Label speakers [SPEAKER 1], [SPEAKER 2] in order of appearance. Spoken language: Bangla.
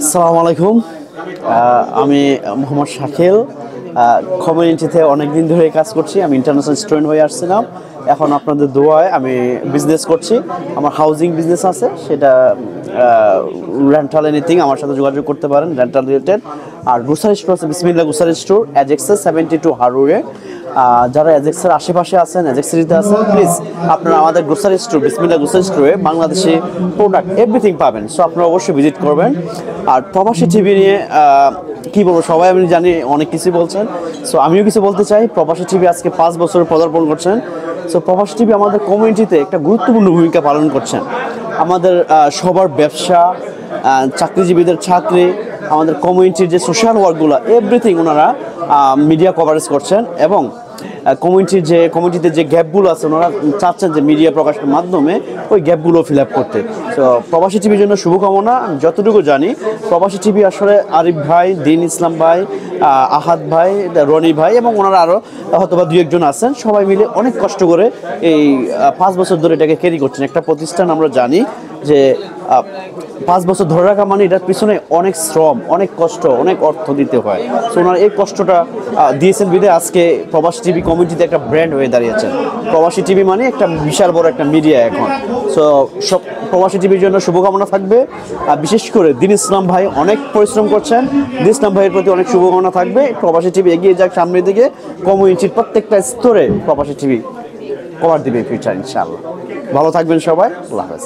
[SPEAKER 1] আসসালামু আলাইকুম। আমি মোহাম্মদ শাকিল। কমিউনিটিতে অনেক দিন ধরে কাজ করছি। আমি ইন্টারন্যাশনাল স্টুডেন্ট হয়ে আসছিলাম। এখন আপনাদের দোয়ায় আমি বিজনেস করছি। আমার হাউজিং বিজনেস আছে, সেটা রেন্টাল এনিথিং আমার সাথে যোগাযোগ করতে পারেন, রেন্টাল রিলেটেড। আর গ্রোসারি স্টোর আছে, বিসমিল্লাহ গ্রোসারি স্টোর, অ্যাজেক্সেস 72 হারুরে। যারা অ্যাজেক্সের আশেপাশে আছেন, অ্যাজেক্স সিটিতে আছেন, প্লিজ আপনারা আমাদের গ্রোসারি স্টোর, বিসমিল্লাহ গ্রোসারি স্টোরে বাংলাদেশি প্রোডাক্ট এভরিথিং পাবেন। সো আপনারা অবশ্যই ভিজিট করবেন। আর প্রবাসী টিভি নিয়ে কি বলবো, সবাই আমি জানি অনেক কিছু বলছেন। সো আমিও কিছু বলতে চাই। প্রবাসী টিভি আজকে 5 বছর পদার্পণ করছেন। সো প্রবাসী টিভি আমাদের কমিউনিটিতে একটা গুরুত্বপূর্ণ ভূমিকা পালন করছেন। আমাদের সবার ব্যবসা, চাকরিজীবীদের চাকরি, আমাদের কমিউনিটির যে সোশ্যাল ওয়ার্কগুলো এভরিথিং ওনারা মিডিয়া কভারেজ করছেন। এবং কমিউনিটিতে যে গ্যাপগুলো আছে ওনারা চাচ্ছেন যে মিডিয়া প্রকাশের মাধ্যমে ওই গ্যাপগুলো ফিল আপ করতে। তো প্রবাসী টিভির জন্য শুভকামনা। আমি যতটুকু জানি প্রবাসী টিভি আসলে আরিফ ভাই, দিন ইসলাম ভাই, আহাদ ভাই, রনি ভাই এবং ওনারা আরও হয়তো বা 2-1 জন আছেন, সবাই মিলে অনেক কষ্ট করে এই 5 বছর ধরে এটাকে ক্যারি করছেন। একটা প্রতিষ্ঠান আমরা জানি যে 5 বছর ধরে রাখা মানে এটার পিছনে অনেক শ্রম, অনেক কষ্ট, অনেক অর্থ দিতে হয়। সো ওনারা এই কষ্টটা দিয়েছেন বিধে আজকে প্রবাসী টিভি কমিউনিটিতে একটা ব্র্যান্ড হয়ে দাঁড়িয়েছেন। প্রবাসী টিভি মানে একটা বিশাল বড় একটা মিডিয়া এখন। সো সব প্রবাসী টিভির জন্য শুভকামনা থাকবে। বিশেষ করে দিন ইসলাম ভাই অনেক পরিশ্রম করছেন, দিন ইসলাম ভাইয়ের প্রতি অনেক শুভকামনা থাকবে। প্রবাসী টিভি এগিয়ে যাক সামনের দিকে, কমিউনিটির প্রত্যেকটা স্তরে প্রবাসী টিভি কভার দিবে ফিউচার ইনশাআল্লাহ। ভালো থাকবেন সবাই, আল্লাহ হাফেজ।